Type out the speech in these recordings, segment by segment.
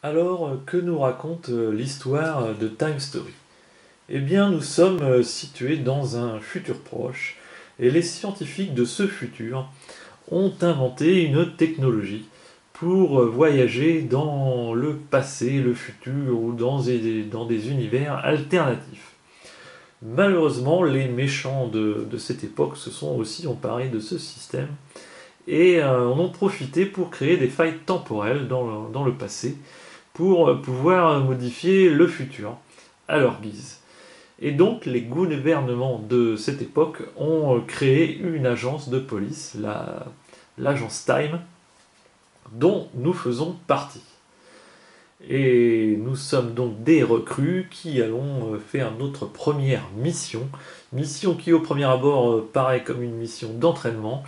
Alors, que nous raconte l'histoire de Time Story? Eh bien, nous sommes situés dans un futur proche, et les scientifiques de ce futur ont inventé une technologie pour voyager dans le passé, le futur, ou dans des univers alternatifs. Malheureusement, les méchants de cette époque se sont aussi emparés de ce système, et en ont profité pour créer des failles temporelles dans le passé, pour pouvoir modifier le futur à leur guise. Et donc les gouvernements de cette époque ont créé une agence de police, l'agence Time, dont nous faisons partie. Et nous sommes donc des recrues qui allons faire notre première mission, mission qui au premier abord paraît comme une mission d'entraînement,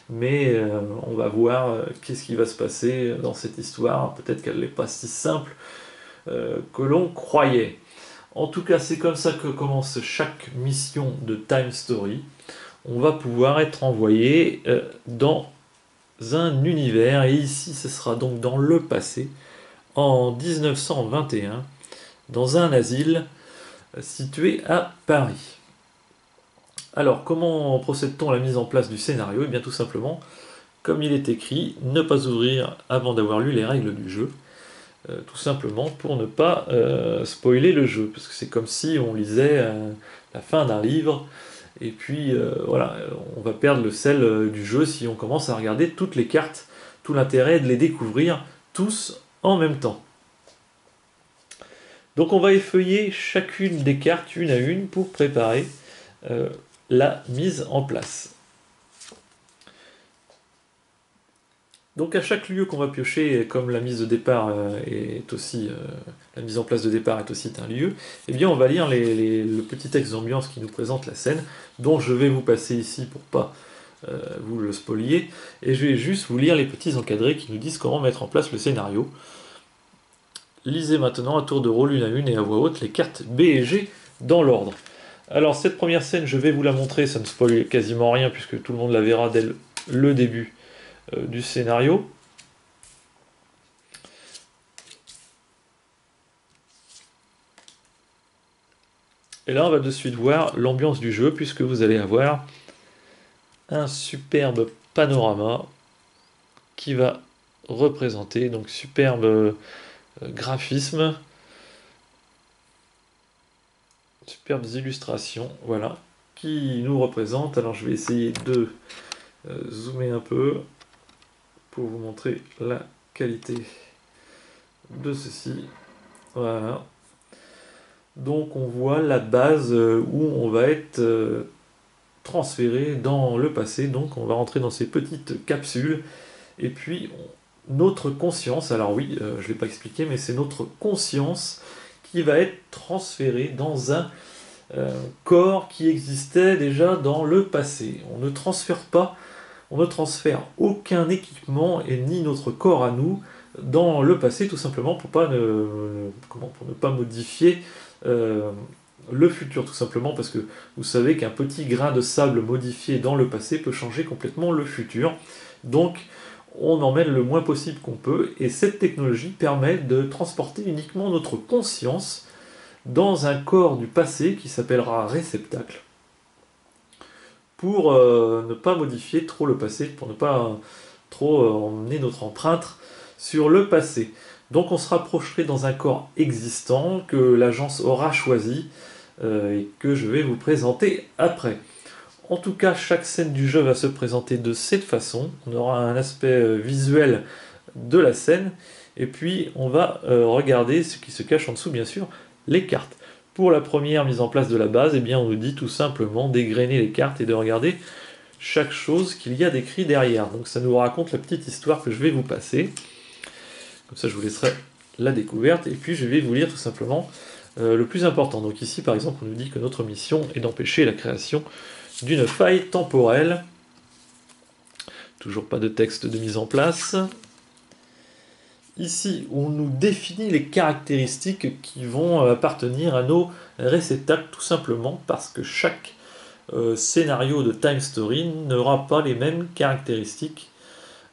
mais on va voir qu'est-ce qui va se passer dans cette histoire. Peut-être qu'elle n'est pas si simple que l'on croyait. En tout cas, c'est comme ça que commence chaque mission de Time Story. On va pouvoir être envoyé dans un univers, et ici ce sera donc dans le passé, en 1921, dans un asile situé à Paris. Alors, comment procède-t-on à la mise en place du scénario? Eh bien tout simplement, comme il est écrit, ne pas ouvrir avant d'avoir lu les règles du jeu. Tout simplement pour ne pas spoiler le jeu, parce que c'est comme si on lisait la fin d'un livre, et puis voilà, on va perdre le sel du jeu si on commence à regarder toutes les cartes. Tout l'intérêt est de les découvrir tous en même temps. Donc on va effeuiller chacune des cartes une à une pour préparer la mise en place. Donc à chaque lieu qu'on va piocher, comme la mise de départ est aussi la mise en place de départ est aussi un lieu, eh bien on va lire le petit texte d'ambiance qui nous présente la scène, dont je vais vous passer ici pour pas vous le spolier, et je vais juste vous lire les petits encadrés qui nous disent comment mettre en place le scénario. Lisez maintenant à tour de rôle une à une et à voix haute les cartes B et G dans l'ordre. Alors cette première scène, je vais vous la montrer, ça ne spoil quasiment rien puisque tout le monde la verra dès le début du scénario. Et là, on va de suite voir l'ambiance du jeu, puisque vous allez avoir un superbe panorama qui va représenter, donc superbe graphisme, superbes illustrations, voilà, qui nous représente. Alors je vais essayer de zoomer un peu pour vous montrer la qualité de ceci. Voilà. Donc on voit la base où on va être transféré dans le passé. Donc on va rentrer dans ces petites capsules. Et puis notre conscience, alors oui, je ne l'ai pas expliqué, mais c'est notre conscience qui va être transférée dans un corps qui existait déjà dans le passé. On ne transfère aucun équipement et ni notre corps à nous dans le passé, tout simplement pour ne pas modifier le futur, tout simplement parce que vous savez qu'un petit grain de sable modifié dans le passé peut changer complètement le futur. Donc on emmène le moins possible qu'on peut, et cette technologie permet de transporter uniquement notre conscience dans un corps du passé qui s'appellera réceptacle, pour ne pas modifier trop le passé, pour ne pas trop emmener notre empreinte sur le passé. Donc on se rapprocherait dans un corps existant que l'agence aura choisi et que je vais vous présenter après. En tout cas, chaque scène du jeu va se présenter de cette façon. On aura un aspect visuel de la scène, et puis on va regarder ce qui se cache en dessous, bien sûr, les cartes. Pour la première mise en place de la base, eh bien, on nous dit tout simplement d'égrener les cartes et de regarder chaque chose qu'il y a d'écrit derrière. Donc ça nous raconte la petite histoire que je vais vous passer. Comme ça, je vous laisserai la découverte, et puis je vais vous lire tout simplement le plus important. Donc ici, par exemple, on nous dit que notre mission est d'empêcher la création d'une faille temporelle. Toujours pas de texte de mise en place. Ici, on nous définit les caractéristiques qui vont appartenir à nos réceptacles, tout simplement parce que chaque scénario de Time Story n'aura pas les mêmes caractéristiques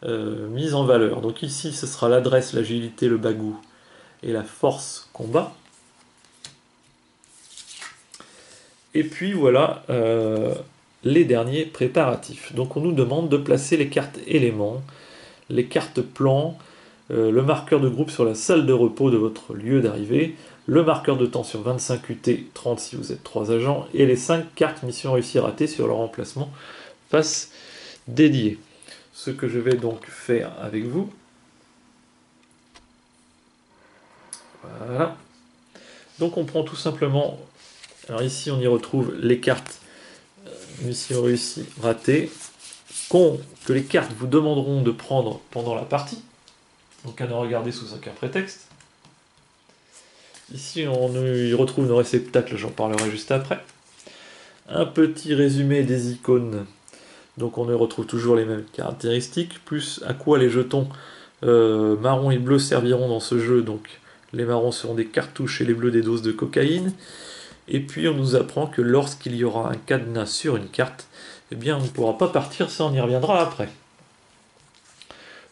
mises en valeur. Donc ici, ce sera l'adresse, l'agilité, le bagou, et la force combat. Et puis voilà les derniers préparatifs. Donc on nous demande de placer les cartes éléments, les cartes plans, le marqueur de groupe sur la salle de repos de votre lieu d'arrivée, le marqueur de temps sur 25 UT, 30 si vous êtes 3 agents, et les 5 cartes mission réussie ratée sur leur emplacement face dédié. Ce que je vais donc faire avec vous. Voilà. Donc on prend tout simplement, alors ici on y retrouve les cartes mission réussie ratée, que les cartes vous demanderont de prendre pendant la partie. Donc à ne regarder sous aucun prétexte. Ici on y retrouve nos réceptacles, j'en parlerai juste après. Un petit résumé des icônes. Donc on y retrouve toujours les mêmes caractéristiques, plus à quoi les jetons marron et bleu serviront dans ce jeu. Donc les marrons seront des cartouches et les bleus des doses de cocaïne. Et puis on nous apprend que lorsqu'il y aura un cadenas sur une carte, eh bien on ne pourra pas partir, ça on y reviendra après.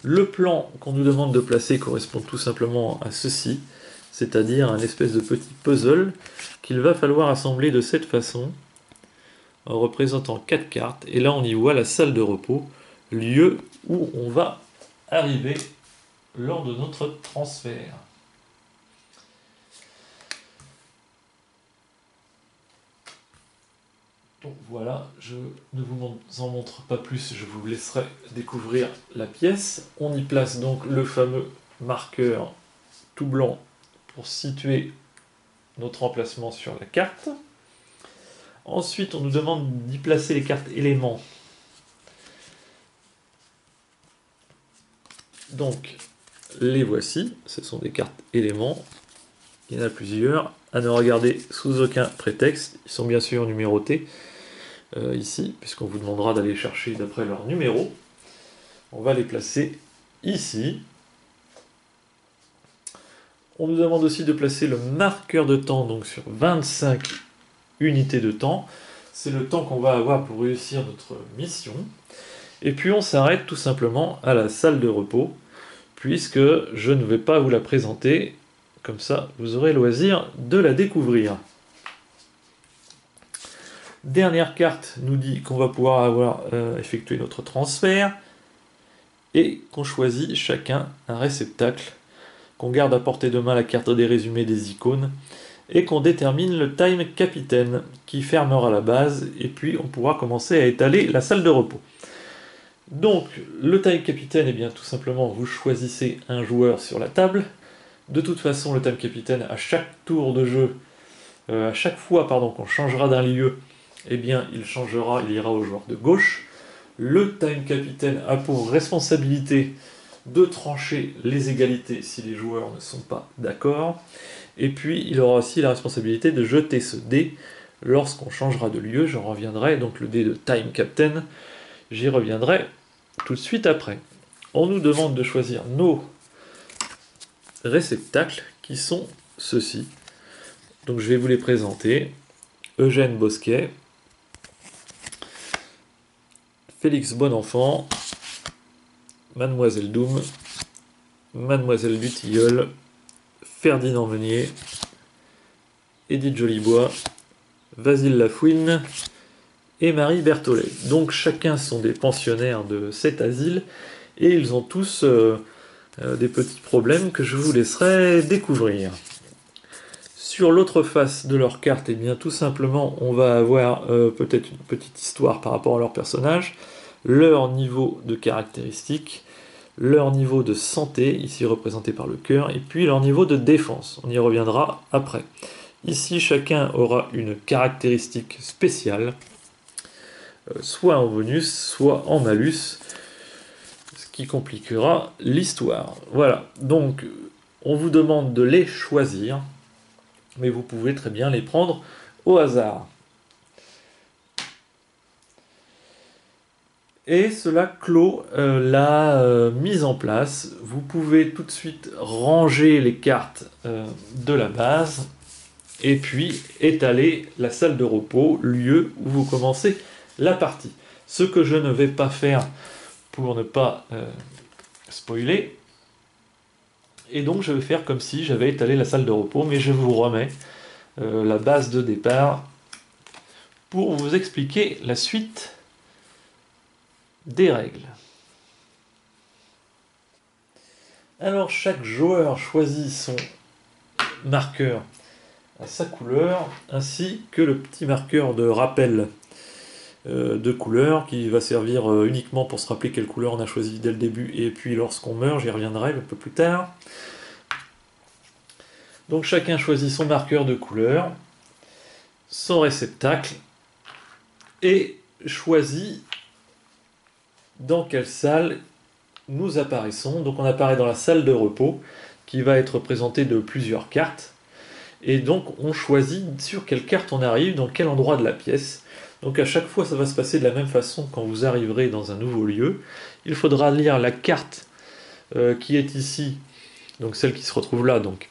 Le plan qu'on nous demande de placer correspond tout simplement à ceci, c'est-à-dire un espèce de petit puzzle qu'il va falloir assembler de cette façon, en représentant 4 cartes, et là on y voit la salle de repos, lieu où on va arriver lors de notre transfert. Donc voilà, je ne vous en montre pas plus, je vous laisserai découvrir la pièce. On y place donc le fameux marqueur tout blanc pour situer notre emplacement sur la carte. Ensuite, on nous demande d'y placer les cartes éléments. Donc, les voici, ce sont des cartes éléments. Il y en a plusieurs, à ne regarder sous aucun prétexte. Ils sont bien sûr numérotés. Ici, puisqu'on vous demandera d'aller chercher d'après leur numéro. On va les placer ici. On nous demande aussi de placer le marqueur de temps donc sur 25 unités de temps. C'est le temps qu'on va avoir pour réussir notre mission. Et puis on s'arrête tout simplement à la salle de repos, puisque je ne vais pas vous la présenter. Comme ça, vous aurez loisir de la découvrir. Dernière carte nous dit qu'on va pouvoir avoir effectué notre transfert et qu'on choisit chacun un réceptacle, qu'on garde à portée de main la carte des résumés des icônes et qu'on détermine le time capitaine qui fermera la base et puis on pourra commencer à étaler la salle de repos. Donc le time capitaine, eh bien tout simplement vous choisissez un joueur sur la table. De toute façon le time capitaine à chaque tour de jeu, à chaque fois qu'on changera d'un lieu, eh bien, il ira au joueur de gauche. Le time capitaine a pour responsabilité de trancher les égalités si les joueurs ne sont pas d'accord. Et puis, il aura aussi la responsabilité de jeter ce dé lorsqu'on changera de lieu. J'en reviendrai, donc le dé de time captain, j'y reviendrai tout de suite après. On nous demande de choisir nos réceptacles qui sont ceux-ci. Donc, je vais vous les présenter. Eugène Bosquet, Félix Bonenfant, Mademoiselle Doom, Mademoiselle Dutilleul, Ferdinand Meunier, Edith Jolibois, Vasile Lafouine et Marie Berthollet. Donc chacun sont des pensionnaires de cet asile et ils ont tous des petits problèmes que je vous laisserai découvrir. Sur l'autre face de leur carte, eh bien, tout simplement, on va avoir peut-être une petite histoire par rapport à leur personnage, leur niveau de caractéristiques, leur niveau de santé, ici représenté par le cœur, et puis leur niveau de défense. On y reviendra après. Ici, chacun aura une caractéristique spéciale, soit en bonus, soit en malus, ce qui compliquera l'histoire. Voilà, donc on vous demande de les choisir, mais vous pouvez très bien les prendre au hasard. Et cela clôt la mise en place. Vous pouvez tout de suite ranger les cartes de la base et puis étaler la salle de repos, lieu où vous commencez la partie. Ce que je ne vais pas faire pour ne pas spoiler, Et donc je vais faire comme si j'avais étalé la salle de repos, mais je vous remets la base de départ pour vous expliquer la suite des règles. Alors chaque joueur choisit son marqueur à sa couleur, ainsi que le petit marqueur de rappel de couleur qui va servir uniquement pour se rappeler quelle couleur on a choisi dès le début, et puis lorsqu'on meurt, j'y reviendrai un peu plus tard. Donc chacun choisit son marqueur de couleur, son réceptacle, et choisit dans quelle salle nous apparaissons. Donc on apparaît dans la salle de repos, qui va être représentée de plusieurs cartes, et donc on choisit sur quelle carte on arrive, dans quel endroit de la pièce. Donc à chaque fois ça va se passer de la même façon quand vous arriverez dans un nouveau lieu. Il faudra lire la carte qui est ici, donc celle qui se retrouve là, donc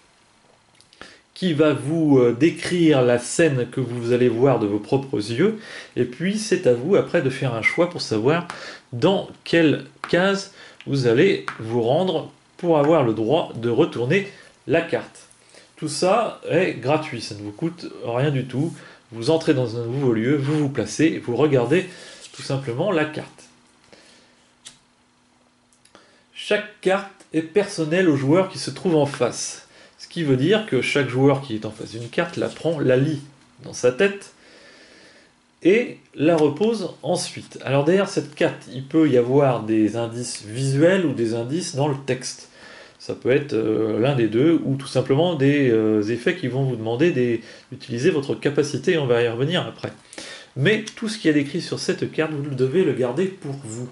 qui va vous décrire la scène que vous allez voir de vos propres yeux, et puis c'est à vous après de faire un choix pour savoir dans quelle case vous allez vous rendre pour avoir le droit de retourner la carte. Tout ça est gratuit, ça ne vous coûte rien du tout. Vous entrez dans un nouveau lieu, vous vous placez, vous regardez tout simplement la carte. Chaque carte est personnelle au joueur qui se trouve en face. Ce qui veut dire que chaque joueur qui est en face d'une carte la prend, la lit dans sa tête et la repose ensuite. Alors derrière cette carte, il peut y avoir des indices visuels ou des indices dans le texte. Ça peut être l'un des deux, ou tout simplement des effets qui vont vous demander d'utiliser votre capacité, on va y revenir après. Mais tout ce qui est décrit sur cette carte, vous devez le garder pour vous.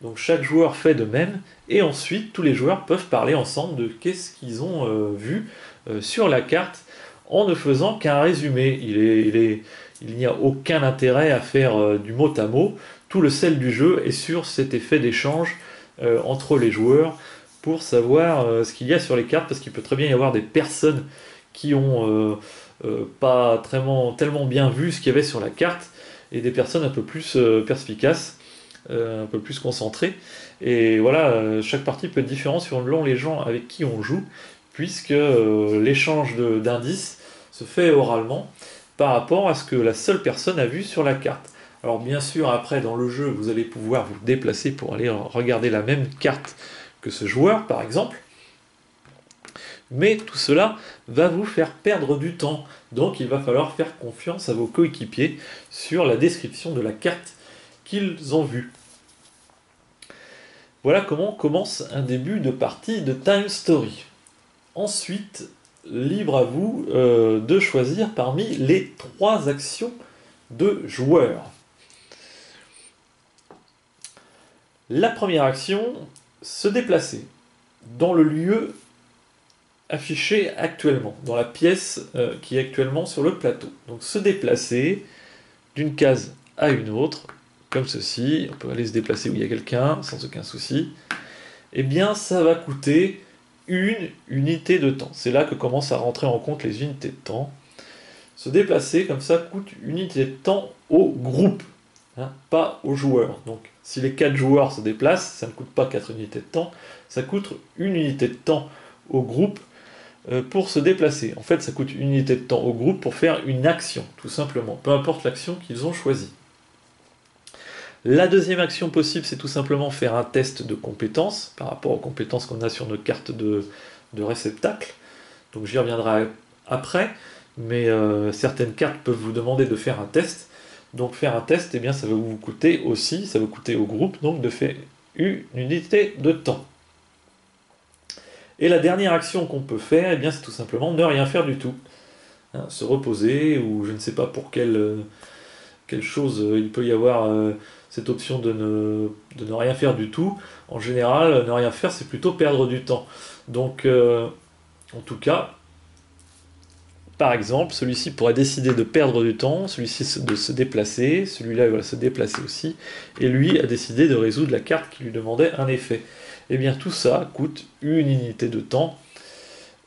Donc chaque joueur fait de même, et ensuite tous les joueurs peuvent parler ensemble de qu'est-ce qu'ils ont vu sur la carte, en ne faisant qu'un résumé. Il n'y a aucun intérêt à faire du mot à mot. Tout le sel du jeu est sur cet effet d'échange entre les joueurs, pour savoir ce qu'il y a sur les cartes, parce qu'il peut très bien y avoir des personnes qui ont pas tellement bien vu ce qu'il y avait sur la carte, et des personnes un peu plus perspicaces, un peu plus concentrées. Et voilà, chaque partie peut être différente selon les gens avec qui on joue, puisque l'échange d'indices se fait oralement par rapport à ce que la seule personne a vu sur la carte. Alors bien sûr, après dans le jeu, vous allez pouvoir vous déplacer pour aller regarder la même carte que ce joueur, par exemple. Mais tout cela va vous faire perdre du temps. Donc il va falloir faire confiance à vos coéquipiers sur la description de la carte qu'ils ont vue. Voilà comment commence un début de partie de Time Story. Ensuite, libre à vous de choisir parmi les 3 actions de joueur. La première action, se déplacer dans le lieu affiché actuellement, dans la pièce qui est actuellement sur le plateau. Donc se déplacer d'une case à une autre, comme ceci, on peut aller se déplacer où il y a quelqu'un, sans aucun souci. Eh bien, ça va coûter une unité de temps. C'est là que commencent à rentrer en compte les unités de temps. Se déplacer comme ça coûte une unité de temps au groupe, hein, pas aux joueurs. Donc, si les 4 joueurs se déplacent, ça ne coûte pas 4 unités de temps, ça coûte une unité de temps au groupe pour se déplacer. En fait, ça coûte une unité de temps au groupe pour faire une action, tout simplement, peu importe l'action qu'ils ont choisie. La deuxième action possible, c'est tout simplement faire un test de compétences, par rapport aux compétences qu'on a sur notre carte de réceptacle. Donc j'y reviendrai après, mais certaines cartes peuvent vous demander de faire un test. Donc faire un test, eh bien, ça va vous coûter aussi, ça va coûter au groupe donc de faire une unité de temps. Et la dernière action qu'on peut faire, eh bien, c'est tout simplement ne rien faire du tout. Hein, se reposer, ou je ne sais pas pour quelle chose il peut y avoir cette option de ne rien faire du tout. En général, ne rien faire, c'est plutôt perdre du temps. Donc, en tout cas, par exemple, celui-ci pourrait décider de perdre du temps, celui-ci de se déplacer, celui-là va se déplacer aussi, et lui a décidé de résoudre la carte qui lui demandait un effet. Et bien tout ça coûte une unité de temps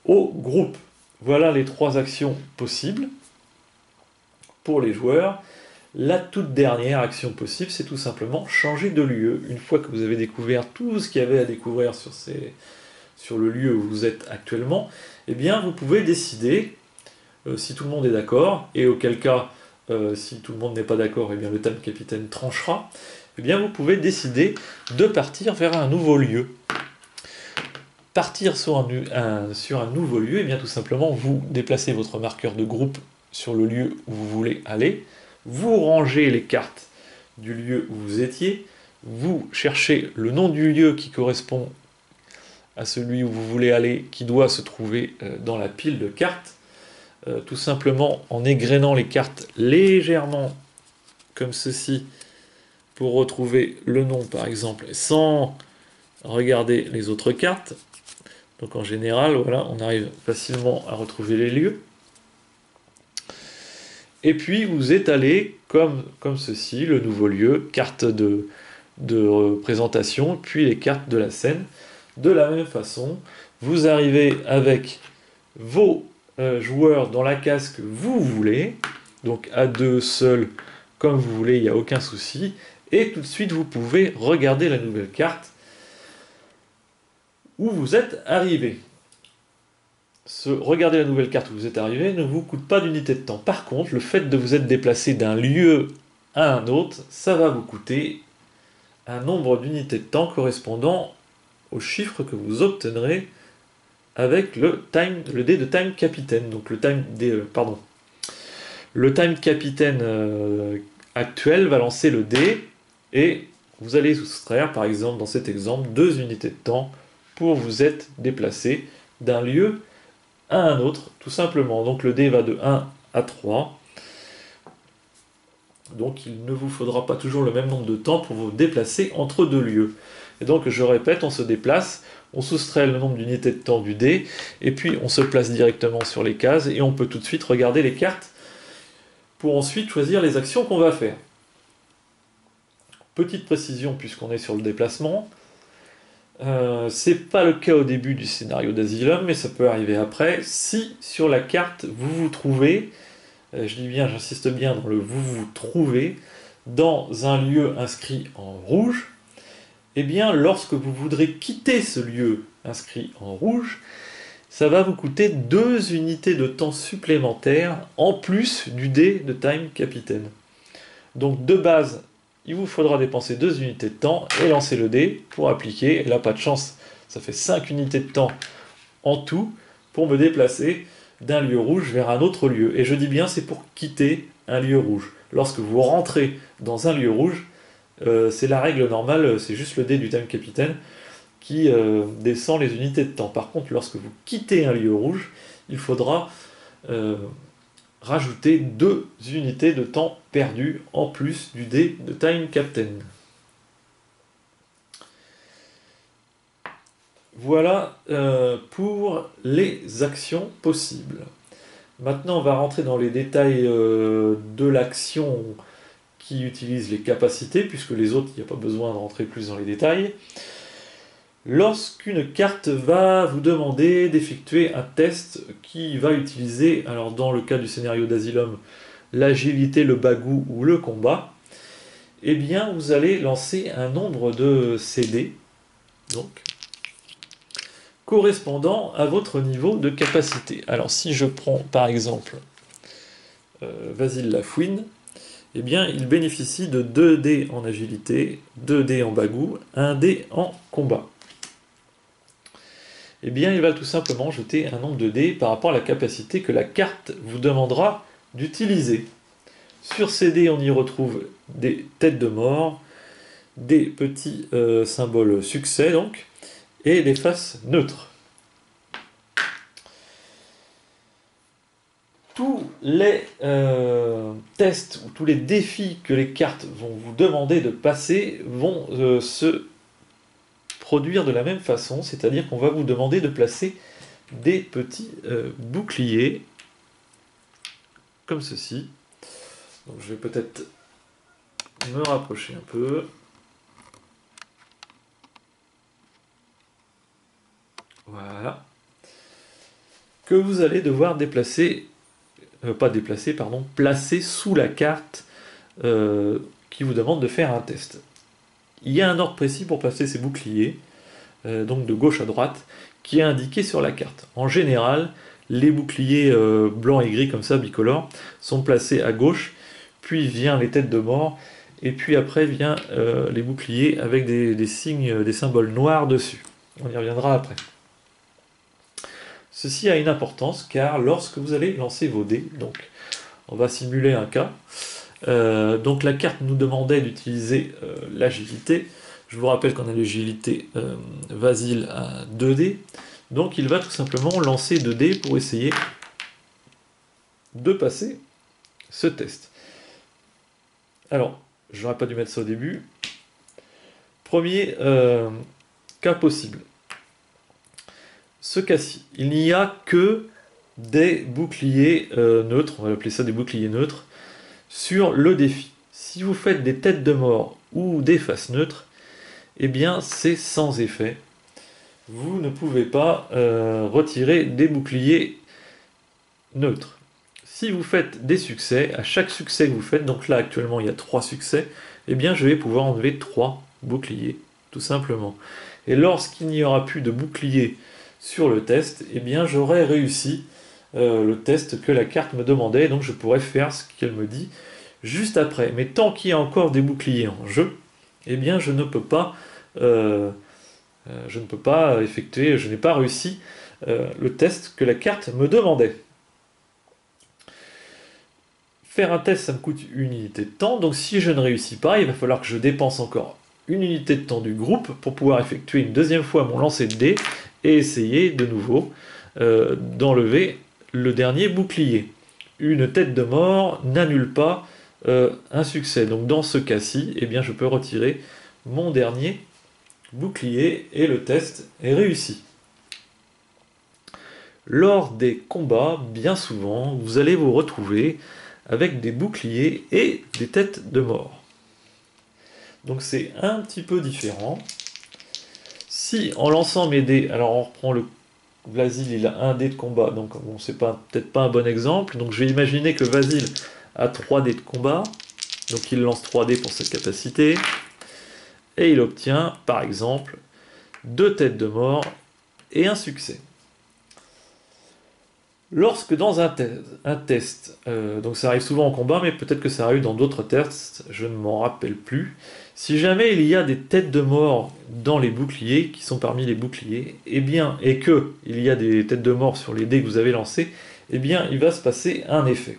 au groupe. Voilà les 3 actions possibles pour les joueurs. La toute dernière action possible, c'est tout simplement changer de lieu. Une fois que vous avez découvert tout ce qu'il y avait à découvrir sur sur le lieu où vous êtes actuellement, eh bien vous pouvez décider, si tout le monde est d'accord, et auquel cas, si tout le monde n'est pas d'accord, eh bien le time capitaine tranchera, eh bien vous pouvez décider de partir vers un nouveau lieu. Partir sur un nouveau lieu, eh bien tout simplement vous déplacez votre marqueur de groupe sur le lieu où vous voulez aller, vous rangez les cartes du lieu où vous étiez, vous cherchez le nom du lieu qui correspond à celui où vous voulez aller, qui doit se trouver dans la pile de cartes, tout simplement en égrenant les cartes légèrement comme ceci pour retrouver le nom par exemple sans regarder les autres cartes. Donc en général, voilà, on arrive facilement à retrouver les lieux. Et puis vous étalez comme ceci le nouveau lieu, carte de présentation, puis les cartes de la scène. De la même façon, vous arrivez avec vos joueurs dans la case que vous voulez, donc à deux, seuls, comme vous voulez, il n'y a aucun souci, et tout de suite vous pouvez regarder la nouvelle carte où vous êtes arrivé. Regarder la nouvelle carte où vous êtes arrivé ne vous coûte pas d'unité de temps. Par contre, le fait de vous être déplacé d'un lieu à un autre, ça va vous coûter un nombre d'unités de temps correspondant au chiffre que vous obtiendrez avec le dé de time capitaine. Donc le time capitaine actuel va lancer le dé et vous allez soustraire, par exemple dans cet exemple, 2 unités de temps pour vous être déplacé d'un lieu à un autre, tout simplement. Donc le dé va de 1 à 3. Donc il ne vous faudra pas toujours le même nombre de temps pour vous déplacer entre deux lieux. Et donc je répète, on se déplace, on soustrait le nombre d'unités de temps du dé, et puis on se place directement sur les cases, et on peut tout de suite regarder les cartes pour ensuite choisir les actions qu'on va faire. Petite précision puisqu'on est sur le déplacement, c'est pas le cas au début du scénario d'Asylum, mais ça peut arriver après. Si sur la carte vous vous trouvez, je dis bien, j'insiste bien dans le vous vous trouvez, dans un lieu inscrit en rouge, eh bien lorsque vous voudrez quitter ce lieu inscrit en rouge, ça va vous coûter 2 unités de temps supplémentaires en plus du dé de time capitaine. Donc de base, il vous faudra dépenser 2 unités de temps et lancer le dé pour appliquer. Et là, pas de chance, ça fait 5 unités de temps en tout pour me déplacer d'un lieu rouge vers un autre lieu. Et je dis bien, c'est pour quitter un lieu rouge. Lorsque vous rentrez dans un lieu rouge, c'est la règle normale, c'est juste le dé du time capitaine qui descend les unités de temps. Par contre, lorsque vous quittez un lieu rouge, il faudra rajouter 2 unités de temps perdues en plus du dé de time captain. Voilà pour les actions possibles. Maintenant, on va rentrer dans les détails de l'action qui utilise les capacités, puisque les autres, il n'y a pas besoin de rentrer plus dans les détails. Lorsqu'une carte va vous demander d'effectuer un test qui va utiliser, alors dans le cas du scénario d'Asylum, l'agilité, le bagou ou le combat, eh bien vous allez lancer un nombre de CD, donc, correspondant à votre niveau de capacité. Alors si je prends par exemple Vasile Lafouine, eh bien il bénéficie de 2 dés en agilité, 2 dés en bagou, 1 dé en combat. Eh bien, il va tout simplement jeter un nombre de dés par rapport à la capacité que la carte vous demandera d'utiliser. Sur ces dés, on y retrouve des têtes de mort, des petits symboles succès, donc, et des faces neutres. Tous les tests ou tous les défis que les cartes vont vous demander de passer vont se produire de la même façon, c'est-à-dire qu'on va vous demander de placer des petits boucliers comme ceci. Donc je vais peut-être me rapprocher un peu. Voilà. Que vous allez devoir déplacer, placer sous la carte qui vous demande de faire un test. Il y a un ordre précis pour placer ces boucliers, donc de gauche à droite, qui est indiqué sur la carte. En général, les boucliers blancs et gris comme ça, bicolores, sont placés à gauche, puis vient les têtes de mort, et puis après vient les boucliers avec des signes, des symboles noirs dessus. On y reviendra après. Ceci a une importance car lorsque vous allez lancer vos dés, donc on va simuler un cas, donc la carte nous demandait d'utiliser l'agilité. Je vous rappelle qu'on a l'agilité Vasile à 2 dés, donc il va tout simplement lancer 2 dés pour essayer de passer ce test. Alors, j'aurais pas dû mettre ça au début. Premier cas possible. Ce cas-ci, il n'y a que des boucliers neutres, on va appeler ça des boucliers neutres, sur le défi. Si vous faites des têtes de mort ou des faces neutres, eh bien c'est sans effet. Vous ne pouvez pas retirer des boucliers neutres. Si vous faites des succès, à chaque succès que vous faites, donc là actuellement il y a 3 succès, eh bien je vais pouvoir enlever 3 boucliers, tout simplement. Et lorsqu'il n'y aura plus de boucliers sur le test, eh bien j'aurai réussi le test que la carte me demandait, donc je pourrais faire ce qu'elle me dit juste après. Mais tant qu'il y a encore des boucliers en jeu, eh bien je ne peux pas effectuer, je n'ai pas réussi le test que la carte me demandait. Faire un test, ça me coûte une unité de temps, donc si je ne réussis pas, il va falloir que je dépense encore une unité de temps du groupe pour pouvoir effectuer une deuxième fois mon lancer de dés et essayer de nouveau d'enlever le dernier bouclier. Une tête de mort n'annule pas un succès. Donc dans ce cas-ci, eh bien, je peux retirer mon dernier bouclier et le test est réussi. Lors des combats, bien souvent, vous allez vous retrouver avec des boucliers et des têtes de mort. Donc c'est un petit peu différent. Si en lançant mes dés, alors on reprend le Vasile, il a un dé de combat, donc bon, c'est peut-être pas un bon exemple. Donc je vais imaginer que Vasile a 3 dés de combat, donc il lance 3 dés pour cette capacité, et il obtient par exemple 2 têtes de mort et un succès. Lorsque dans un test, donc ça arrive souvent en combat, mais peut-être que ça arrive dans d'autres tests, je ne m'en rappelle plus, si jamais il y a des têtes de mort dans les boucliers, qui sont parmi les boucliers, eh bien, et que il y a des têtes de mort sur les dés que vous avez lancés, eh bien, il va se passer un effet.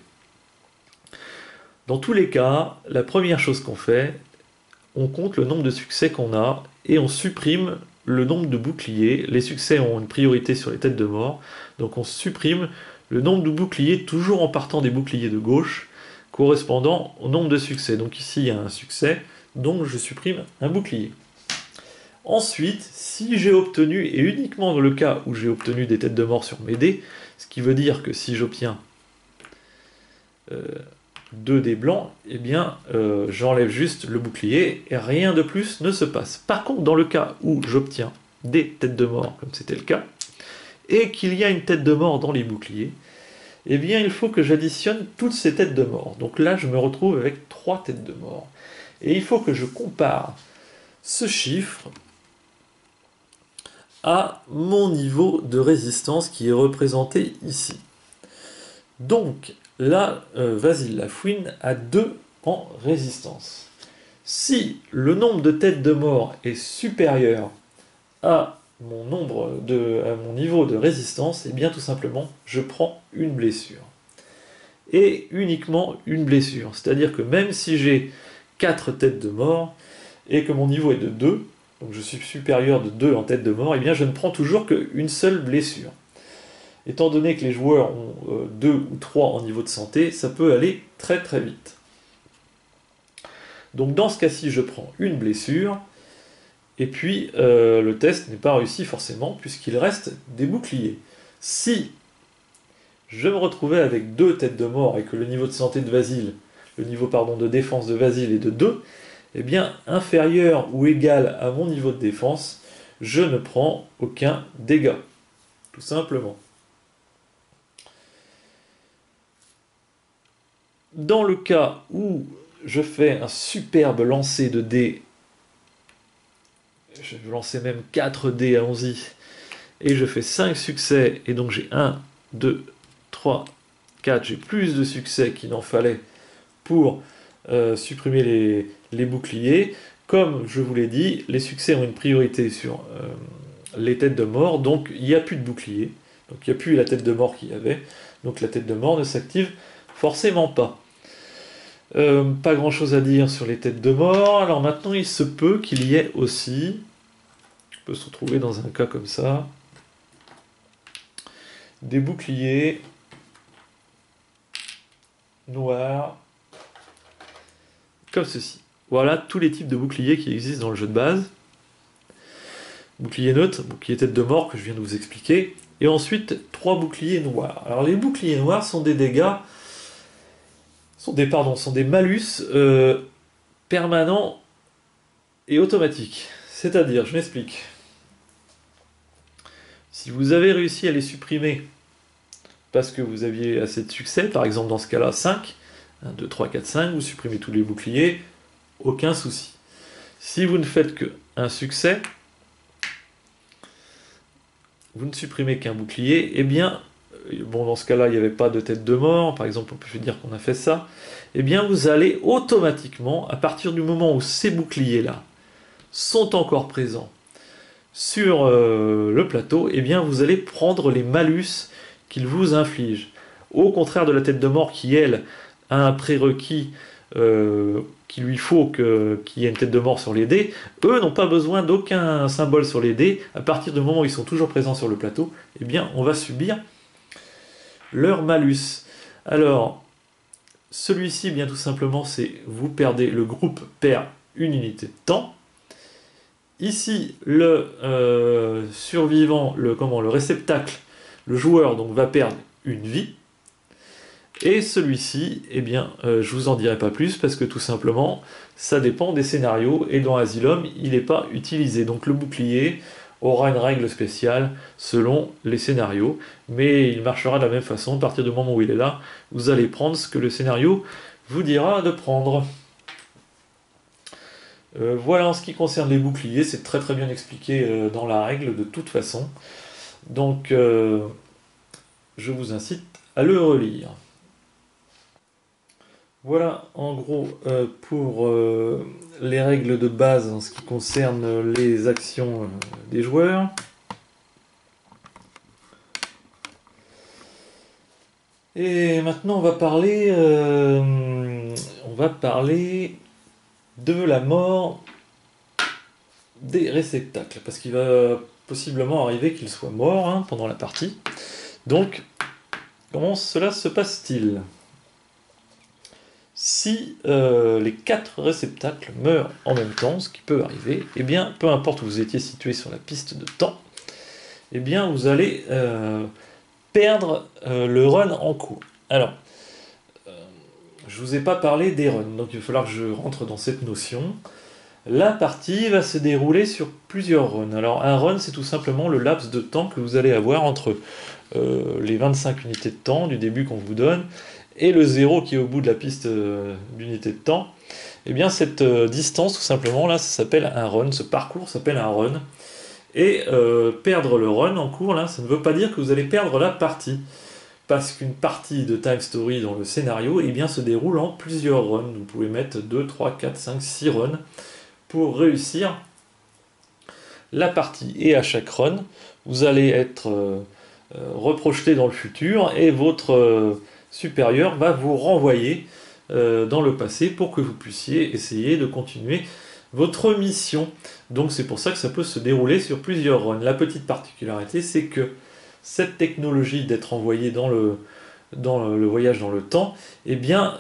Dans tous les cas, la première chose qu'on fait, on compte le nombre de succès qu'on a, et on supprime le nombre de boucliers. Les succès ont une priorité sur les têtes de mort, donc on supprime le nombre de boucliers, toujours en partant des boucliers de gauche, correspondant au nombre de succès. Donc ici, il y a un succès, donc je supprime un bouclier. Ensuite, si j'ai obtenu, et uniquement dans le cas où j'ai obtenu des têtes de mort sur mes dés, ce qui veut dire que si j'obtiens 2 dés blancs, eh bien j'enlève juste le bouclier et rien de plus ne se passe. Par contre, dans le cas où j'obtiens des têtes de mort, comme c'était le cas, et qu'il y a une tête de mort dans les boucliers, eh bien il faut que j'additionne toutes ces têtes de mort. Donc là, je me retrouve avec 3 têtes de mort. Et il faut que je compare ce chiffre à mon niveau de résistance qui est représenté ici. Donc là, Vasile Lafouine a 2 en résistance. Si le nombre de têtes de mort est supérieur à mon niveau de résistance, et bien tout simplement, je prends une blessure. Et uniquement une blessure. C'est-à-dire que même si j'ai 4 têtes de mort, et que mon niveau est de 2, donc je suis supérieur de 2 en tête de mort, et bien je ne prends toujours qu'une seule blessure. Étant donné que les joueurs ont 2 ou 3 en niveau de santé, ça peut aller très très vite. Donc dans ce cas-ci, je prends une blessure, et puis le test n'est pas réussi forcément, puisqu'il reste des boucliers. Si je me retrouvais avec 2 têtes de mort, et que le niveau de santé de Vasile, le niveau de défense de Vasile est de 2, eh bien inférieur ou égal à mon niveau de défense, je ne prends aucun dégât. Tout simplement. Dans le cas où je fais un superbe lancer de dés, je vais lancer même 4 dés, allons-y, et je fais 5 succès, et donc j'ai 1, 2, 3, 4, j'ai plus de succès qu'il n'en fallait pour supprimer les boucliers. Comme je vous l'ai dit, les succès ont une priorité sur les têtes de mort, donc il n'y a plus de bouclier, donc il n'y a plus la tête de mort qu'il y avait, donc la tête de mort ne s'active forcément pas. Pas grand chose à dire sur les têtes de mort. Alors maintenant il se peut qu'il y ait aussi, on peut se retrouver dans un cas comme ça, des boucliers noirs comme ceci. Voilà tous les types de boucliers qui existent dans le jeu de base. Bouclier neutre, bouclier tête de mort que je viens de vous expliquer, et ensuite 3 boucliers noirs. Alors les boucliers noirs sont des dégâts, sont des malus permanents et automatiques. C'est-à-dire, je m'explique. Si vous avez réussi à les supprimer parce que vous aviez assez de succès, par exemple dans ce cas-là 5, 1, 2, 3, 4, 5, vous supprimez tous les boucliers, aucun souci. Si vous ne faites qu'un succès, vous ne supprimez qu'un bouclier, eh bien, bon dans ce cas-là il n'y avait pas de tête de mort, par exemple on peut dire qu'on a fait ça, eh bien vous allez automatiquement, à partir du moment où ces boucliers-là sont encore présents sur le plateau, eh bien vous allez prendre les malus qu'ils vous infligent. Au contraire de la tête de mort qui, elle, a un prérequis qu'il lui faut qu'il y ait une tête de mort sur les dés, eux n'ont pas besoin d'aucun symbole sur les dés. À partir du moment où ils sont toujours présents sur le plateau, eh bien on va subir leur malus. Alors, celui-ci, bien tout simplement, c'est vous perdez, le groupe perd une unité de temps. Ici, le survivant, le réceptacle, le joueur donc va perdre une vie. Et celui-ci, eh bien, je vous en dirai pas plus parce que tout simplement, ça dépend des scénarios et dans Asylum, il n'est pas utilisé. Donc le bouclier aura une règle spéciale selon les scénarios, mais il marchera de la même façon. À partir du moment où il est là, vous allez prendre ce que le scénario vous dira de prendre. Voilà en ce qui concerne les boucliers, c'est très très bien expliqué dans la règle de toute façon. Donc je vous incite à le relire. Voilà en gros pour les règles de base en ce qui concerne les actions des joueurs. Et maintenant on va parler de la mort des réceptacles, parce qu'il va possiblement arriver qu'ils soient morts pendant la partie. Donc, comment cela se passe-t-il ? Si les 4 réceptacles meurent en même temps, ce qui peut arriver, eh bien, peu importe où vous étiez situé sur la piste de temps, eh bien, vous allez perdre le run en cours. Alors, je ne vous ai pas parlé des runs, donc il va falloir que je rentre dans cette notion. La partie va se dérouler sur plusieurs runs. Alors un run, c'est tout simplement le laps de temps que vous allez avoir entre les 25 unités de temps du début qu'on vous donne et le 0 qui est au bout de la piste d'unité de temps. Et bien cette distance, tout simplement, là, ça s'appelle un run. Ce parcours s'appelle un run. Et perdre le run en cours, là, ça ne veut pas dire que vous allez perdre la partie. Parce qu'une partie de Time Story dans le scénario eh bien, se déroule en plusieurs runs. Vous pouvez mettre 2, 3, 4, 5, 6 runs pour réussir la partie. Et à chaque run, vous allez être reprojeté dans le futur et votre supérieur va vous renvoyer dans le passé pour que vous puissiez essayer de continuer votre mission. Donc c'est pour ça que ça peut se dérouler sur plusieurs runs. La petite particularité, c'est que cette technologie d'être envoyé dans le voyage dans le temps, eh bien,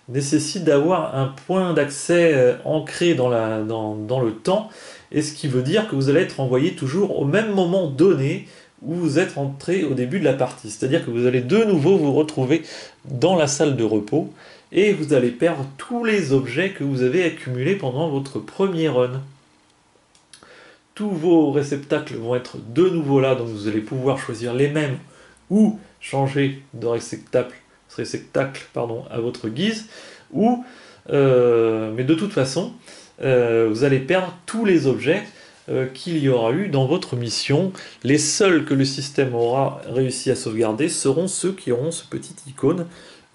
nécessite d'avoir un point d'accès ancré dans le temps, et ce qui veut dire que vous allez être envoyé toujours au même moment donné où vous êtes entré au début de la partie. C'est-à-dire que vous allez de nouveau vous retrouver dans la salle de repos, et vous allez perdre tous les objets que vous avez accumulés pendant votre premier run. Tous vos réceptacles vont être de nouveau là, donc vous allez pouvoir choisir les mêmes ou changer de réceptacle à votre guise, mais de toute façon, vous allez perdre tous les objets qu'il y aura eu dans votre mission. Les seuls que le système aura réussi à sauvegarder seront ceux qui auront ce petit icône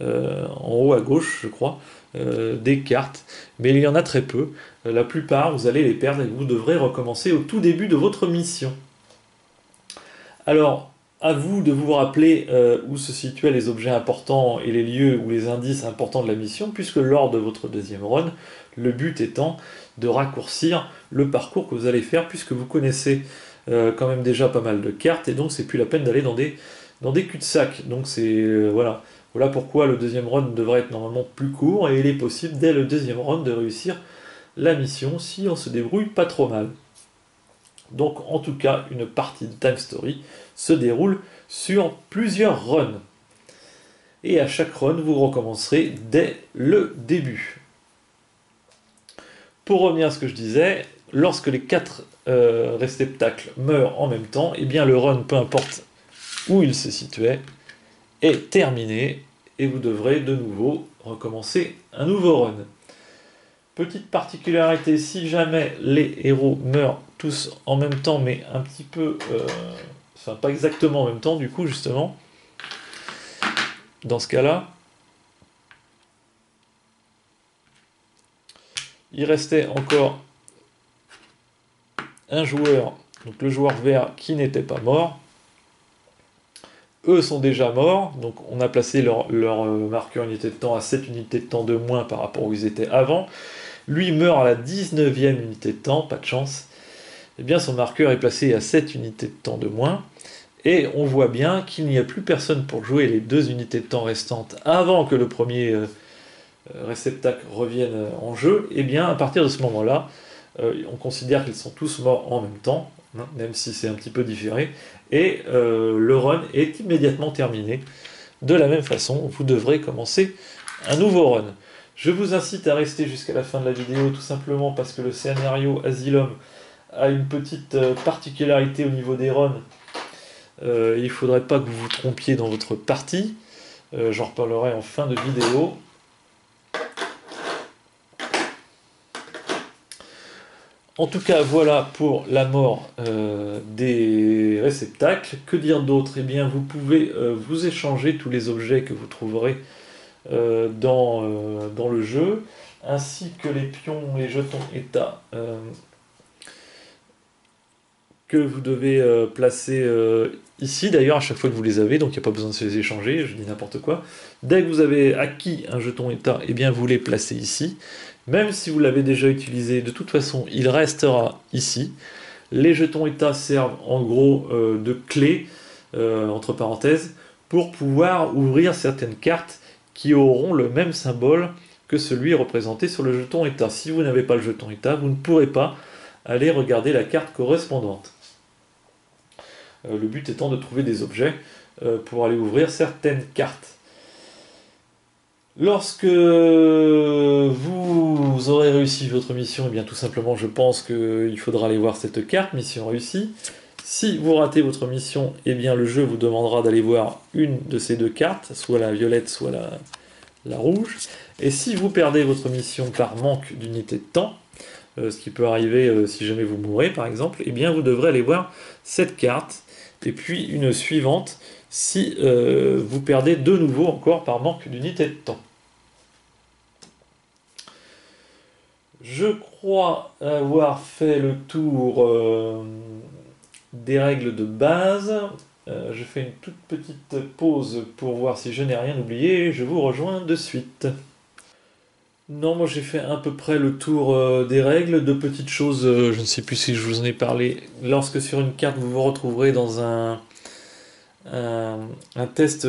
en haut à gauche, je crois, des cartes. Mais il y en a très peu. La plupart, vous allez les perdre et vous devrez recommencer au tout début de votre mission. Alors, à vous de vous rappeler où se situaient les objets importants et les lieux ou les indices importants de la mission, puisque lors de votre deuxième run, le but étant de raccourcir le parcours que vous allez faire, puisque vous connaissez quand même déjà pas mal de cartes, et donc c'est plus la peine d'aller dans des cul-de-sac. Donc c'est voilà. Voilà pourquoi le deuxième run devrait être normalement plus court, et il est possible dès le deuxième run de réussir la mission si on se débrouille pas trop mal. Donc en tout cas, une partie de Time Story se déroule sur plusieurs runs. Et à chaque run, vous recommencerez dès le début. Pour revenir à ce que je disais, lorsque les 4 réceptacles meurent en même temps, eh bien le run, peu importe où il se situait, est terminé et vous devrez de nouveau recommencer un nouveau run. Petite particularité, si jamais les héros meurent tous en même temps, mais un petit peu... enfin, pas exactement en même temps, du coup, justement, dans ce cas-là, il restait encore un joueur, donc le joueur vert qui n'était pas mort. Eux sont déjà morts, donc on a placé leur marqueur unité de temps à 7 unités de temps de moins par rapport où ils étaient avant. Lui meurt à la 19e unité de temps, pas de chance. Eh bien son marqueur est placé à 7 unités de temps de moins. Et on voit bien qu'il n'y a plus personne pour jouer les 2 unités de temps restantes avant que le premier réceptacle revienne en jeu. Et bien à partir de ce moment-là, on considère qu'ils sont tous morts en même temps, hein, même si c'est un petit peu différé. Et le run est immédiatement terminé. De la même façon, vous devrez commencer un nouveau run. Je vous incite à rester jusqu'à la fin de la vidéo, tout simplement parce que le scénario Asylum a une petite particularité au niveau des runs. Il ne faudrait pas que vous vous trompiez dans votre partie. J'en reparlerai en fin de vidéo. En tout cas, voilà pour la mort des réceptacles. Que dire d'autre? Eh bien, vous pouvez vous échanger tous les objets que vous trouverez dans le jeu, ainsi que les pions, les jetons état que vous devez placer ici. D'ailleurs, à chaque fois que vous les avez, donc il n'y a pas besoin de se les échanger, je dis n'importe quoi. Dès que vous avez acquis un jeton état, eh bien vous les placez ici. Même si vous l'avez déjà utilisé, de toute façon, il restera ici. Les jetons état servent en gros de clé, entre parenthèses, pour pouvoir ouvrir certaines cartes qui auront le même symbole que celui représenté sur le jeton état. Si vous n'avez pas le jeton état, vous ne pourrez pas aller regarder la carte correspondante. Le but étant de trouver des objets pour aller ouvrir certaines cartes. Lorsque vous aurez réussi votre mission, eh bien tout simplement je pense qu'il faudra aller voir cette carte, mission réussie. Si vous ratez votre mission, eh bien le jeu vous demandera d'aller voir une de ces 2 cartes, soit la violette, soit la rouge. Et si vous perdez votre mission par manque d'unité de temps, ce qui peut arriver si jamais vous mourrez par exemple, eh bien vous devrez aller voir cette carte, et puis une suivante si vous perdez de nouveau encore par manque d'unité de temps. Je crois avoir fait le tour des règles de base. Je fais une toute petite pause pour voir si je n'ai rien oublié, et je vous rejoins de suite. Non, moi j'ai fait à peu près le tour des règles, de petites choses, je ne sais plus si je vous en ai parlé. Lorsque sur une carte vous vous retrouverez dans un test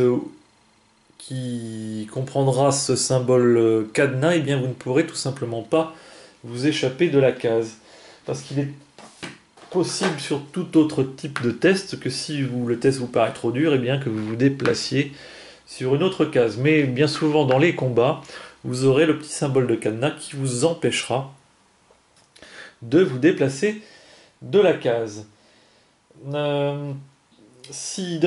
qui comprendra ce symbole cadenas, et bien vous ne pourrez tout simplement pas vous échapper de la case. Parce qu'il est possible sur tout autre type de test que si le test vous paraît trop dur, et bien que vous vous déplaciez sur une autre case. Mais bien souvent dans les combats, vous aurez le petit symbole de cadenas qui vous empêchera de vous déplacer de la case. De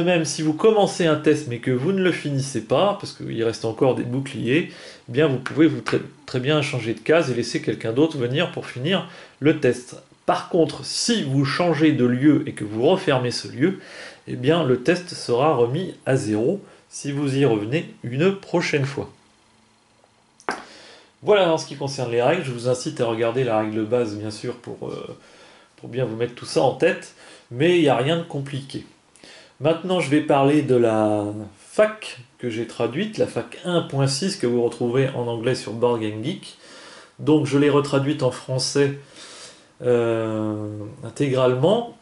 même, si vous commencez un test mais que vous ne le finissez pas, parce qu'il reste encore des boucliers, eh bien vous pouvez très bien changer de case et laisser quelqu'un d'autre venir pour finir le test. Par contre, si vous changez de lieu et que vous refermez ce lieu, eh bien le test sera remis à 0 si vous y revenez une prochaine fois. Voilà en ce qui concerne les règles. Je vous incite à regarder la règle de base, bien sûr, pour bien vous mettre tout ça en tête, mais il n'y a rien de compliqué. Maintenant, je vais parler de la fac que j'ai traduite, la fac 1.6 que vous retrouverez en anglais sur Board Game Geek. Donc, je l'ai retraduite en français intégralement,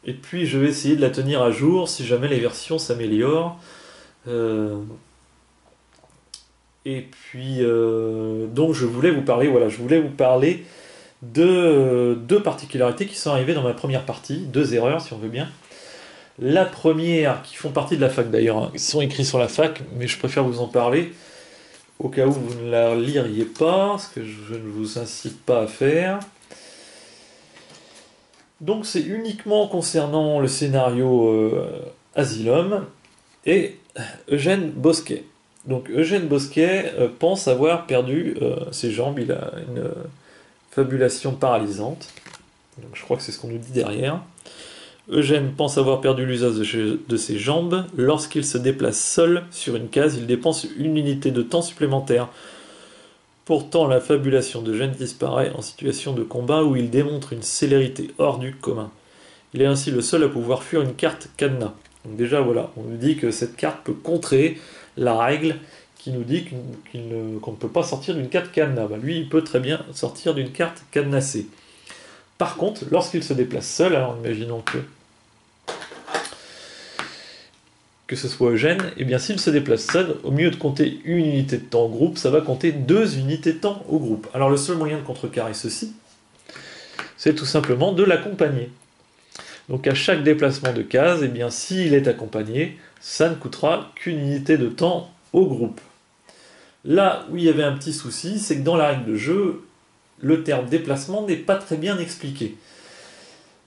et puis je vais essayer de la tenir à jour si jamais les versions s'améliorent. Et puis, donc je voulais vous parler, voilà, je voulais vous parler de deux particularités qui sont arrivées dans ma première partie, deux erreurs si on veut bien. La première, qui font partie de la fac d'ailleurs, hein, qui sont écrits sur la fac, mais je préfère vous en parler au cas où vous ne la liriez pas, ce que je ne vous incite pas à faire. Donc c'est uniquement concernant le scénario Asylum et Eugène Bosquet. Donc Eugène Bosquet pense avoir perdu ses jambes, il a une fabulation paralysante. Donc je crois que c'est ce qu'on nous dit derrière. Eugène pense avoir perdu l'usage de ses jambes. Lorsqu'il se déplace seul sur une case, il dépense une unité de temps supplémentaire. Pourtant, la fabulation d'Eugène disparaît en situation de combat où il démontre une célérité hors du commun. Il est ainsi le seul à pouvoir fuir une carte cadenas. Donc déjà voilà, on nous dit que cette carte peut contrer la règle qui nous dit qu'on ne peut pas sortir d'une carte cadenas. Bah, lui, il peut très bien sortir d'une carte cadenassée. Par contre, lorsqu'il se déplace seul, alors imaginons que ce soit Eugène, et bien s'il se déplace seul, au mieux de compter une unité de temps au groupe, ça va compter 2 unités de temps au groupe. Alors le seul moyen de contrecarrer ceci, c'est tout simplement de l'accompagner. Donc à chaque déplacement de case, et bien s'il est accompagné, ça ne coûtera qu'une unité de temps au groupe. Là où il y avait un petit souci, c'est que dans la règle de jeu, le terme déplacement n'est pas très bien expliqué.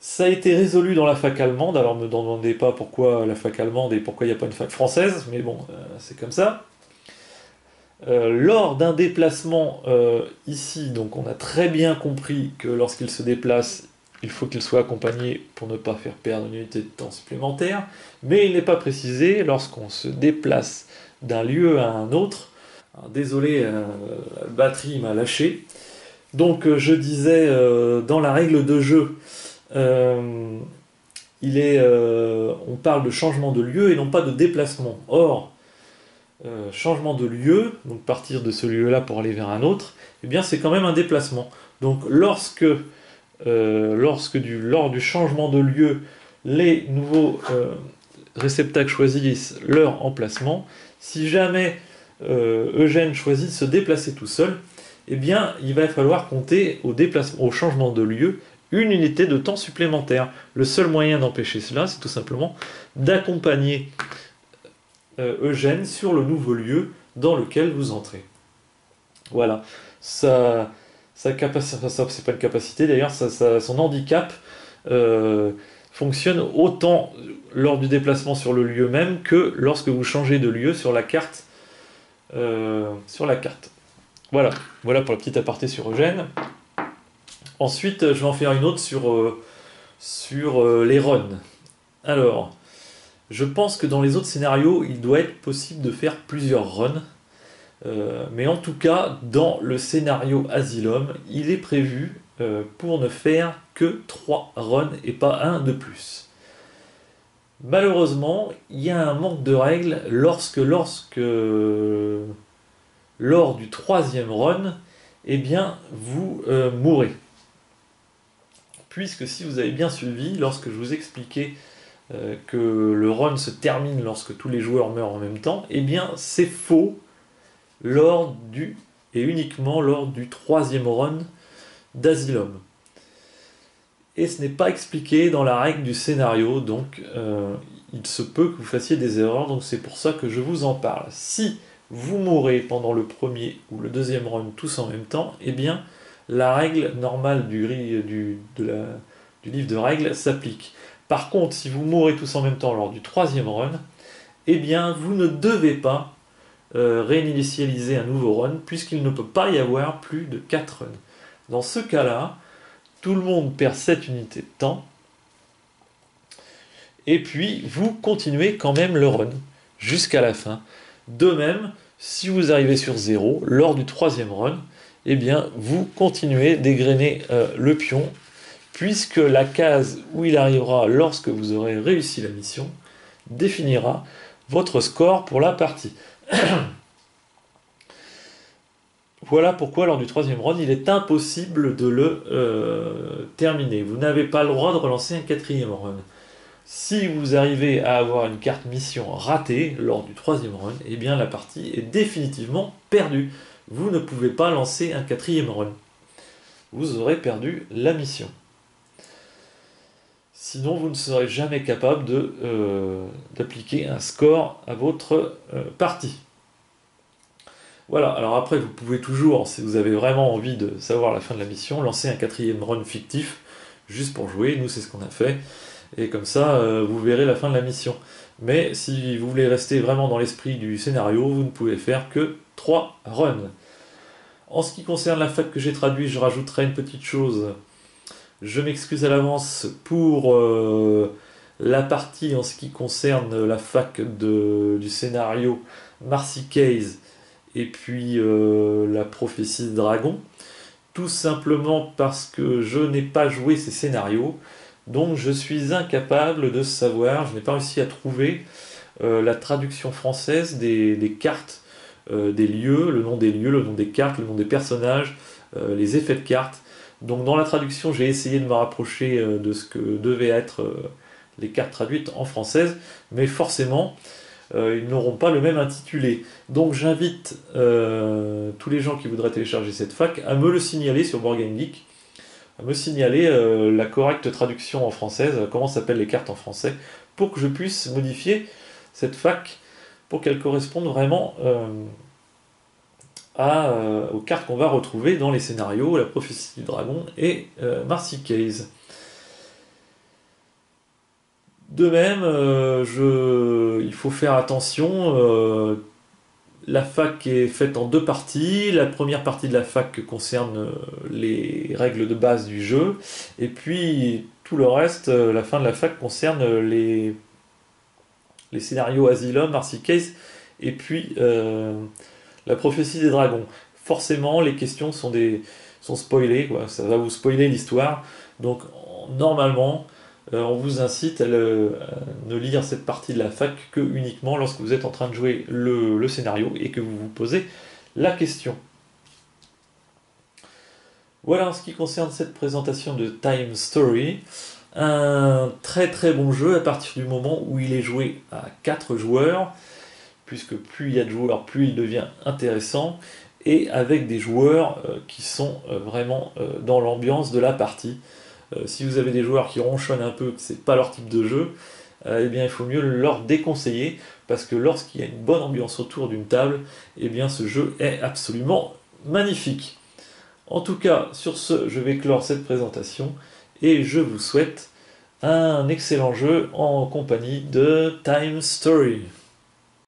Ça a été résolu dans la fac allemande, alors ne me demandez pas pourquoi la fac allemande et pourquoi il n'y a pas une fac française, mais bon, c'est comme ça. Lors d'un déplacement ici, donc on a très bien compris que lorsqu'il se déplace, il faut qu'il soit accompagné pour ne pas faire perdre une unité de temps supplémentaire, mais il n'est pas précisé lorsqu'on se déplace d'un lieu à un autre. Alors, désolé, la batterie m'a lâché. Donc je disais, dans la règle de jeu, on parle de changement de lieu et non pas de déplacement. Or, changement de lieu, donc partir de ce lieu-là pour aller vers un autre, eh bien c'est quand même un déplacement. Donc lors du changement de lieu, les nouveaux réceptacles choisissent leur emplacement, si jamais Eugène choisit de se déplacer tout seul, eh bien il va falloir compter au changement de lieu une unité de temps supplémentaire. Le seul moyen d'empêcher cela, c'est tout simplement d'accompagner Eugène sur le nouveau lieu dans lequel vous entrez. Voilà. Sa capacité, c'est pas une capacité d'ailleurs, son handicap fonctionne autant lors du déplacement sur le lieu même que lorsque vous changez de lieu sur la carte. Voilà pour la petite aparté sur Eugène. Ensuite, je vais en faire une autre sur les runs. Alors, je pense que dans les autres scénarios, il doit être possible de faire plusieurs runs. Mais en tout cas, dans le scénario Asylum, il est prévu pour ne faire que 3 runs et pas un de plus. Malheureusement, il y a un manque de règles lors du 3e run, eh bien, vous mourrez. Puisque si vous avez bien suivi, lorsque je vous expliquais que le run se termine lorsque tous les joueurs meurent en même temps, eh bien c'est faux uniquement lors du 3e run d'Asylum. Et ce n'est pas expliqué dans la règle du scénario, donc il se peut que vous fassiez des erreurs, donc c'est pour ça que je vous en parle. Si vous mourrez pendant le 1er ou le 2e run tous en même temps, eh bien la règle normale du livre de règles s'applique. Par contre, si vous mourrez tous en même temps lors du 3e run, eh bien vous ne devez pas réinitialiser un nouveau run, puisqu'il ne peut pas y avoir plus de 4 runs. Dans ce cas-là, Tout le monde perd 7 unités de temps. Et puis, vous continuez quand même le run jusqu'à la fin. De même, si vous arrivez sur 0 lors du 3e run, eh bien, vous continuez d'égrener le pion, puisque la case où il arrivera lorsque vous aurez réussi la mission définira votre score pour la partie. Voilà pourquoi lors du 3e run, il est impossible de le terminer. Vous n'avez pas le droit de relancer un 4e run. Si vous arrivez à avoir une carte mission ratée lors du 3e run, eh bien la partie est définitivement perdue. Vous ne pouvez pas lancer un 4e run. Vous aurez perdu la mission. Sinon, vous ne serez jamais capable d'appliquer un score à votre partie. Voilà, alors après, vous pouvez toujours, si vous avez vraiment envie de savoir la fin de la mission, lancer un 4e run fictif, juste pour jouer. Nous, c'est ce qu'on a fait. Et comme ça, vous verrez la fin de la mission. Mais si vous voulez rester vraiment dans l'esprit du scénario, vous ne pouvez faire que 3 runs. En ce qui concerne la fac que j'ai traduite, je rajouterai une petite chose. Je m'excuse à l'avance pour la partie en ce qui concerne la fac du scénario Marcy Case et puis la prophétie de dragon. Tout simplement parce que je n'ai pas joué ces scénarios. Donc je suis incapable de savoir, je n'ai pas réussi à trouver la traduction française des cartes, des lieux, le nom des cartes, le nom des personnages, les effets de cartes. Donc dans la traduction, j'ai essayé de me rapprocher de ce que devaient être les cartes traduites en française, mais forcément, ils n'auront pas le même intitulé. Donc j'invite tous les gens qui voudraient télécharger cette fac à me le signaler sur Board Game Geek, à me signaler la correcte traduction en française, comment s'appellent les cartes en français, pour que je puisse modifier cette fac pour qu'elle corresponde vraiment aux cartes qu'on va retrouver dans les scénarios, la prophétie du dragon et Marcy Case. De même, il faut faire attention, la fac est faite en 2 parties. La première partie de la fac concerne les règles de base du jeu, et puis tout le reste, la fin de la fac concerne les scénarios Asylum, Marcy Case, et puis la prophétie des dragons. Forcément, les questions sont spoilées, quoi. Ça va vous spoiler l'histoire. Donc, normalement, on vous incite à ne lire cette partie de la fac que uniquement lorsque vous êtes en train de jouer le scénario et que vous vous posez la question. Voilà en ce qui concerne cette présentation de Time Story. Un très très bon jeu à partir du moment où il est joué à 4 joueurs, puisque plus il y a de joueurs, plus il devient intéressant, et avec des joueurs qui sont vraiment dans l'ambiance de la partie. Si vous avez des joueurs qui ronchonnent un peu, que c'est pas leur type de jeu, eh bien il faut mieux leur déconseiller, parce que lorsqu'il y a une bonne ambiance autour d'une table, eh bien ce jeu est absolument magnifique. En tout cas, sur ce, je vais clore cette présentation, et je vous souhaite un excellent jeu en compagnie de Time Story.